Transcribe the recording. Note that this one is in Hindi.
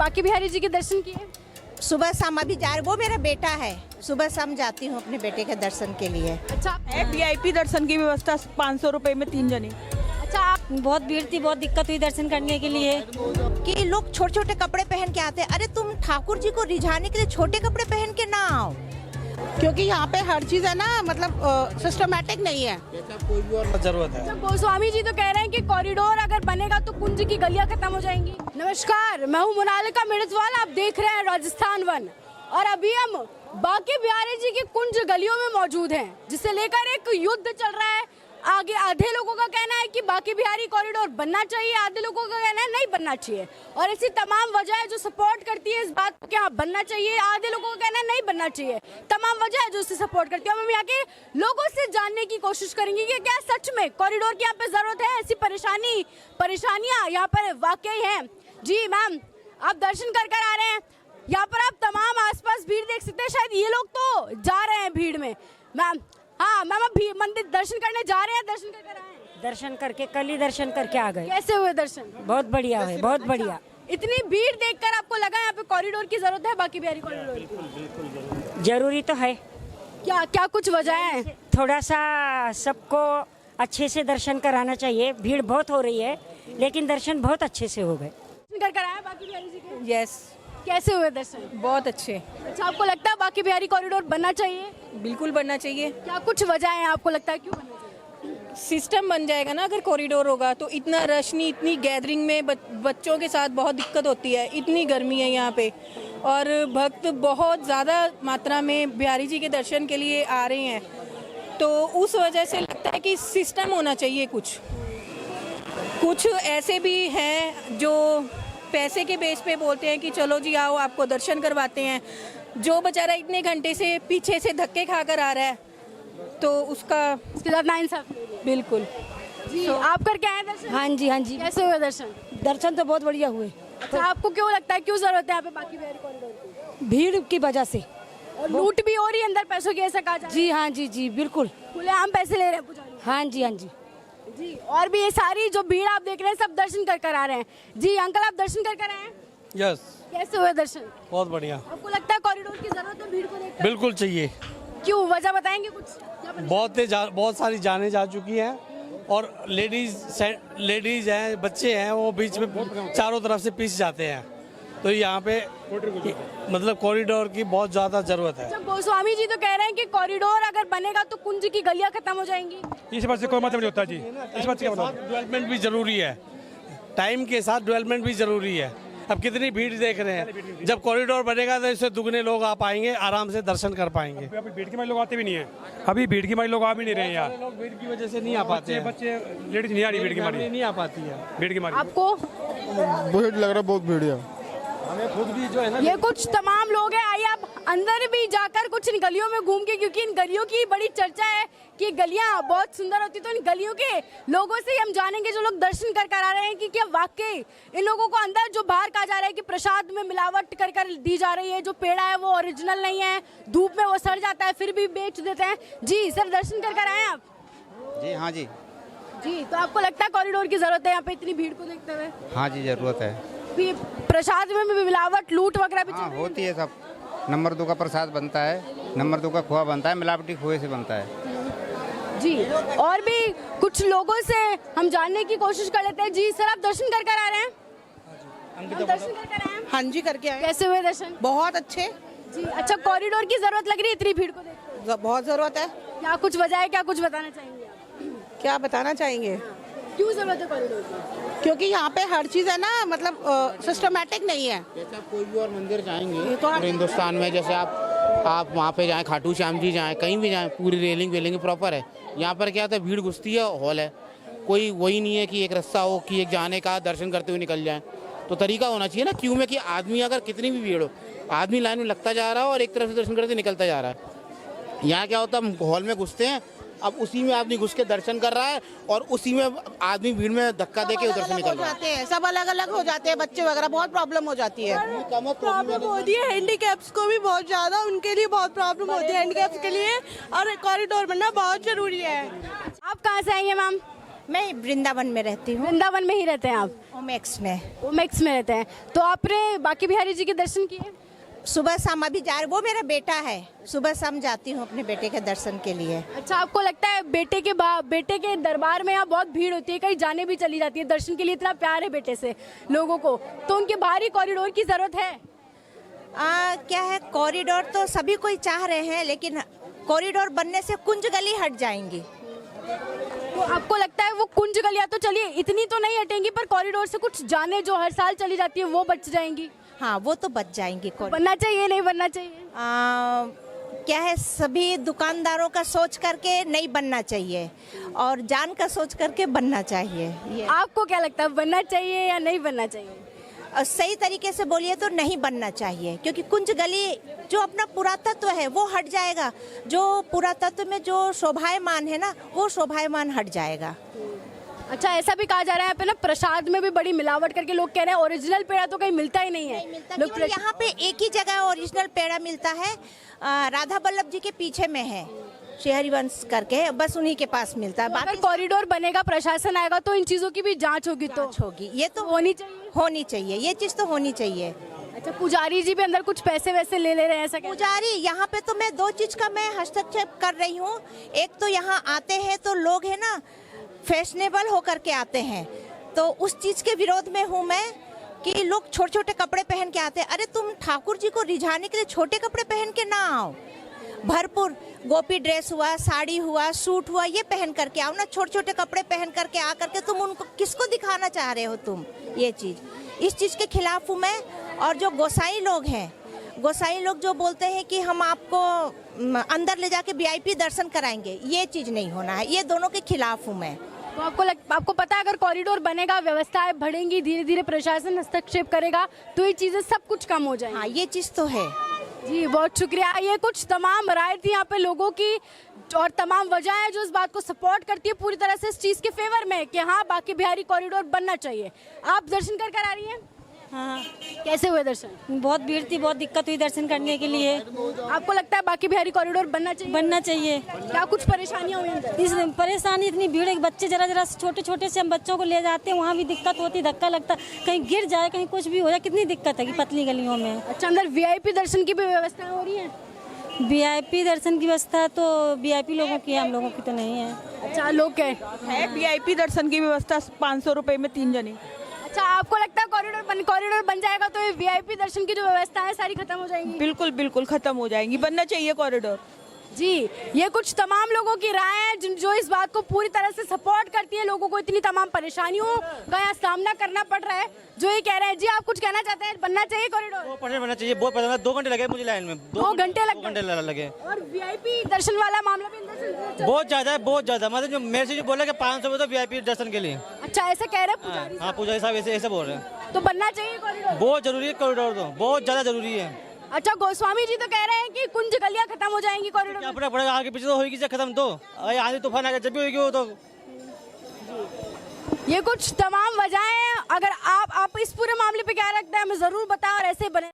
बांके बिहारी जी के दर्शन किए? सुबह शाम अभी जा रहे, वो मेरा बेटा है, सुबह शाम जाती हूँ अपने बेटे के दर्शन के लिए। अच्छा है VIP दर्शन की व्यवस्था 500 रुपए में 3 जने। अच्छा आप बहुत भीड़ थी, बहुत दिक्कत हुई दर्शन करने के लिए। कि लोग छोटे छोटे कपड़े पहन के आते हैं, अरे तुम ठाकुर जी को रिझाने के लिए छोटे कपड़े पहन के ना आओ, क्योंकि यहाँ पे हर चीज है ना, मतलब सिस्टमेटिक नहीं है। कोई भी और जरूरत है। तो गोस्वामी जी तो कह रहे हैं कि कॉरिडोर अगर बनेगा तो कुंज की गलियां खत्म हो जाएंगी। नमस्कार, मैं हूँ मोनालिका मिर्जवाल, आप देख रहे हैं राजस्थान वन और अभी हम बांके बिहारी जी की कुंज गलियों में मौजूद हैं, जिसे लेकर एक युद्ध चल रहा है। आगे आधे लोगों का कहना है कि बांके बिहारी कॉरिडोर बनना चाहिए, आधे लोगों का कहना है नहीं बनना चाहिए, और ऐसी तमाम वजह जो सपोर्ट करती है इस बात को कि हाँ बनना चाहिए, आधे लोगों का कहना है नहीं बनना चाहिए। तमाम वजह जो इसे सपोर्ट करती है। हम यहाँ के लोगों से जानने की कोशिश करेंगे कि क्या सच में कॉरिडोर की यहाँ पे जरूरत है, ऐसी परेशानियां यहाँ पर वाकई है। जी मैम, आप दर्शन कर आ रहे हैं, यहाँ पर आप तमाम आसपास भीड़ देख सकते हैं, शायद ये लोग तो जा रहे हैं भीड़ में। मैम, हाँ मैम, आप मंदिर दर्शन करने जा रहे हैं, दर्शन कर आए हैं? दर्शन करके कल ही दर्शन करके आ गए। कैसे हुए दर्शन? बहुत बढ़िया है, बहुत बढ़िया। इतनी भीड़ देखकर आपको लगा यहाँ पे कॉरिडोर की जरूरत है, बांके बिहारी कॉरिडोर की? जरूरी तो है। क्या क्या कुछ वजह है? थोड़ा सा सबको अच्छे से दर्शन कराना चाहिए। भीड़ बहुत हो रही है, लेकिन दर्शन बहुत अच्छे से हो गए। दर्शन कर आए बांके बिहारी जी के? यस, कैसे हुए दर्शन? बहुत अच्छे। अच्छा, आपको लगता है बांके बिहारी कॉरिडोर बनना चाहिए? बिल्कुल बनना चाहिए। क्या कुछ वजह है आपको लगता है क्यों बनना चाहिए? सिस्टम बन जाएगा ना, अगर कॉरिडोर होगा तो इतना रश नहीं, इतनी गैदरिंग में बच्चों के साथ बहुत दिक्कत होती है, इतनी गर्मी है यहाँ पे और भक्त बहुत ज़्यादा मात्रा में बिहारी जी के दर्शन के लिए आ रहे हैं, तो उस वजह से लगता है कि सिस्टम होना चाहिए। कुछ ऐसे भी हैं जो पैसे के बेस पे बोलते हैं कि चलो जी आओ आपको दर्शन करवाते हैं, जो बेचारा इतने घंटे से पीछे से धक्के खाकर आ रहा है तो उसके साथ नाइंसाफी। बिल्कुल। जी, आप करके आए दर्शन? हाँ जी, हाँ जी। कैसे हुए दर्शन? दर्शन तो बहुत बढ़िया हुए। अच्छा, आपको क्यों लगता है क्यों जरूरत है यहाँ पे बांके बिहारी कॉरिडोर की? भीड़ की वजह से। और लूट भी हो रही है अंदर पैसों की, ऐसा कहा जा रहा है? जी हाँ जी, जी बिल्कुल। खुलेआम पैसे ले रहे हैं पुजारी। हाँ जी, हाँ जी। जी, और भी ये सारी जो भीड़ आप देख रहे हैं सब दर्शन कर आ रहे हैं। जी अंकल, आप दर्शन कर आए हैं? यस, कैसे हुए दर्शन? बहुत बढ़िया। आपको लगता है कॉरिडोर की जरूरत है भीड़ को देखकर? बिल्कुल चाहिए। क्यों, वजह बताएंगे कुछ? क्या बहुत सारी जाने जा चुकी हैं और लेडीज हैं, बच्चे हैं, वो बीच में चारों तरफ से पीस जाते हैं, तो यहाँ पे मतलब कॉरिडोर की बहुत ज्यादा जरूरत है। जब गोस्वामी जी तो कह रहे हैं कि कॉरिडोर अगर बनेगा तो कुंज की गलियां खत्म हो जाएंगी। इस बात से कोई मतलब नहीं होता जी। इस बात से क्या मतलब? डेवलपमेंट भी जरूरी है, टाइम के साथ डेवलपमेंट भी जरूरी है। अब कितनी भीड़ देख रहे हैं, जब कॉरिडोर बनेगा तो इससे दुगने लोग आ पाएंगे, आराम से दर्शन कर पाएंगे। अभी भीड़ की मारी लोग आते भी नहीं है, अभी भीड़ की मारी लोग आ भी नहीं रहे हैं यार। लोग भीड़ की वजह से नहीं आ पाते हैं। बच्चे लेडीज नहीं आ रही, भीड़ की मारी नहीं आ पाती है। भीड़ की मारी। आपको भीड़ लग रहा है, बहुत भीड़ है। हमें खुद भी जो है ना, ये कुछ तमाम लोग हैं, आइए आप अंदर भी जाकर कुछ इन गलियों में घूम के, क्योंकि इन गलियों की बड़ी चर्चा है कि गलियां बहुत सुंदर होती, तो इन गलियों के लोगों से हम जानेंगे जो लोग दर्शन कर आ रहे हैं कि क्या वाकई इन लोगों को अंदर जो बाहर कहा जा रहा है कि प्रसाद में मिलावट कर दी जा रही है, जो पेड़ा है वो ओरिजिनल नहीं है, धूप में वो सड़ जाता है फिर भी बेच देते हैं। जी सर, दर्शन कर आए आप? जी हाँ जी। जी, तो आपको लगता है कॉरिडोर की जरूरत है यहाँ पे इतनी भीड़ को देखते हुए? हाँ जी, ज़रूरत है। प्रसाद में भी मिलावट, लूट वगैरह भी चल रही है? होती है सब। नंबर 2 का प्रसाद बनता है, नंबर 2 का खोआ बनता है, मिलावटी खोए से बनता है। जी, और भी कुछ लोगों से हम जानने की कोशिश कर लेते हैं। जी सर, आप दर्शन कर आ रहे हैं? हम दर्शन कर आए हैं? हाँ जी, करके आए। कैसे हुए दर्शन? बहुत अच्छे। जी, अच्छा, कॉरिडोर की जरूरत लग रही है इतनी भीड़ को देखकर? बहुत जरूरत है। क्या कुछ वजह है, क्या कुछ बताना चाहेंगे आप? क्या बताना चाहेंगे? क्यों जरूरत है कॉरिडोर की? क्योंकि यहाँ पे हर चीज है ना, मतलब सिस्टमेटिक नहीं है। जैसे आप कोई भी और मंदिर जाएंगे तो पूरे हिंदुस्तान में, जैसे आप वहाँ पे जाएं, खाटू श्याम जी जाएं, कहीं भी जाएं, पूरी रेलिंग प्रॉपर है। यहाँ पर क्या होता है, भीड़ घुसती है, हॉल है, कोई वही नहीं है कि एक रास्ता हो कि एक जाने का दर्शन करते हुए निकल जाए। तो तरीका होना चाहिए ना क्यों में कि आदमी अगर कितनी भी भीड़ हो, आदमी लाइन में लगता जा रहा है और एक तरफ से दर्शन करते निकलता जा रहा है। यहाँ क्या होता है, हम हॉल में घुसते हैं, अब उसी में आदमी घुस के दर्शन कर रहा है और उसी में आदमी भीड़ में धक्का दे के उधर से निकल रहा है। सब अलग अलग हो जाते हैं, बच्चे वगैरह, बहुत प्रॉब्लम हो जाती है। प्रॉब्लम होती है हैंडीकैप्स को भी बहुत ज्यादा, उनके लिए बहुत प्रॉब्लम होती है हैंडीकैप्स के लिए, और कॉरिडोर बनना बहुत जरूरी है। आप कहाँ से आई हैं मैम? मैं वृंदावन में रहती हूँ, वृंदावन में ही रहते हैं आप? ओमेक्स में। ओमेक्स में रहते हैं। तो आपने बाकी बिहारी जी के दर्शन किए? सुबह शाम अभी जा रहे, वो मेरा बेटा है, सुबह शाम जाती हूँ अपने बेटे के दर्शन के लिए। अच्छा, आपको लगता है बेटे के दरबार में यहाँ बहुत भीड़ होती है, कहीं जाने भी चली जाती है दर्शन के लिए, इतना प्यार है बेटे से लोगों को, तो उनके बाहरी कॉरिडोर की जरूरत है? क्या है, कॉरिडोर तो सभी कोई चाह रहे हैं, लेकिन कॉरिडोर बनने से कुंज गली हट जाएंगी। तो आपको लगता है वो कुंज गलियां तो चलिए इतनी तो नहीं हटेंगी, पर कॉरिडोर से कुछ जाने जो हर साल चली जाती है वो बच जाएंगी? हाँ, वो तो बच जाएंगी। बनना चाहिए, नहीं बनना चाहिए? क्या है, सभी दुकानदारों का सोच करके नहीं बनना चाहिए और जान का सोच करके बनना चाहिए। आपको क्या लगता है, बनना चाहिए या नहीं बनना चाहिए? सही तरीके से बोलिए तो नहीं बनना चाहिए, क्योंकि कुंज गली जो अपना पुरातत्व है वो हट जाएगा, जो पुरातत्व में जो शोभायमान है ना, वो शोभायमान हट जाएगा। अच्छा, ऐसा भी कहा जा रहा है यहाँ पे ना प्रसाद में भी बड़ी मिलावट करके लोग कह रहे हैं ओरिजिनल पेड़ा तो कहीं मिलता ही नहीं है। लोग यहाँ पे एक ही जगह ओरिजिनल पेड़ा मिलता है, राधा वल्लभ जी के पीछे में है, श्री हरिवंश करके, बस उन्हीं के पास मिलता है। अगर कॉरिडोर बनेगा, प्रशासन आएगा, तो इन चीजों की भी जांच होगी, तो होगी, ये तो होनी चाहिए, ये चीज तो होनी चाहिए। अच्छा, पुजारी जी भी अंदर कुछ पैसे वैसे ले रहे हैं ऐसा? पुजारी यहाँ पे तो मैं दो चीज का मैं हस्तक्षेप कर रही हूँ। एक तो यहाँ आते हैं तो लोग है ना फैशनेबल होकर के आते हैं, तो उस चीज के विरोध में हूँ मैं कि लोग छोटे छोटे कपड़े पहन के आते हैं। अरे तुम ठाकुर जी को रिझाने के लिए छोटे कपड़े पहन के ना आओ, भरपूर गोपी ड्रेस हुआ, साड़ी हुआ, सूट हुआ, ये पहन करके आओ ना। छोटे छोटे कपड़े पहन करके आ करके तुम उनको किसको दिखाना चाह रहे हो तुम? ये चीज, इस चीज के खिलाफ हूँ मैं। और जो गोसाई लोग हैं, गोसाई लोग जो बोलते हैं कि हम आपको अंदर ले जाके VIP दर्शन कराएंगे, ये चीज नहीं होना है, ये दोनों के खिलाफ हूँ मैं। तो आपको पता है अगर कॉरिडोर बनेगा, व्यवस्थाएं बढ़ेंगी, धीरे धीरे प्रशासन हस्तक्षेप करेगा, तो ये चीजें सब कुछ कम हो जाएंगी। हाँ, ये चीज तो है। जी, बहुत शुक्रिया। ये कुछ तमाम राय थी यहाँ पे लोगों की और तमाम वजह जो इस बात को सपोर्ट करती है पूरी तरह से इस चीज के फेवर में कि हाँ, बाकी बिहारी कॉरिडोर बनना चाहिए। आप दर्शन कर आ रही हैं? हाँ, कैसे हुए दर्शन? बहुत भीड़ थी, बहुत दिक्कत हुई दर्शन करने के लिए। आपको लगता है बाकी बिहारी कॉरिडोर बनना चाहिए? बनना चाहिए। क्या कुछ परेशानियां हुई अंदर? इस परेशानी इतनी भीड़ है कि बच्चे जरा छोटे छोटे से हम बच्चों को ले जाते हैं, वहाँ भी दिक्कत होती, धक्का लगता, कहीं गिर जाए, कहीं कुछ भी हो जाए, कितनी दिक्कत है कि पतली गलियों में। अच्छा, अंदर VIP दर्शन की भी व्यवस्था हो रही है? VIP दर्शन की व्यवस्था तो VIP लोगों की है, हम लोगों की तो नहीं है। अच्छा, लोग क्या है? VIP दर्शन की व्यवस्था 500 रुपए में 3 जने। अच्छा, आपको लगता है कॉरिडोर बन जाएगा तो ये VIP दर्शन की जो व्यवस्था है सारी खत्म हो जाएंगी? बिल्कुल बिल्कुल खत्म हो जाएंगी, बनना चाहिए कॉरिडोर। जी, ये कुछ तमाम लोगों की राय है जो इस बात को पूरी तरह से सपोर्ट करती है। लोगों को इतनी तमाम परेशानियों का यहाँ सामना करना पड़ रहा है, जो ये कह रहे हैं। जी, आप कुछ कहना चाहते हैं? बनना चाहिए कॉरिडोर? 100% बनना चाहिए। बहुत पसंद है, 2 घंटे लगे मुझे लाइन में, 2 घंटे लगे। और VIP दर्शन वाला मामला भी अंदर बहुत ज्यादा है, बहुत ज्यादा। मतलब जो मेरे से जो बोला कि 500 रुपये तो VIP दर्शन के लिए। अच्छा, ऐसे कह रहे हैं पुजारी? हाँ, पुजारी साहब ऐसे बोल रहे हैं। तो बनना चाहिए कॉरिडोर? बहुत जरूरी है कॉरिडोर, तो बहुत ज्यादा जरूरी है। अच्छा, गोस्वामी जी तो कह रहे हैं कि कुंज गलियां खत्म हो जाएंगी कॉरिडोर? क्या फर्क पड़ेगा, आगे पीछे तो होगी खत्म। तो आंधी तूफान आगे जब भी होगी वो तो। ये कुछ तमाम वजह हैं। अगर आप इस पूरे मामले पे क्या रखते हैं हमें जरूर बताएं और ऐसे बने।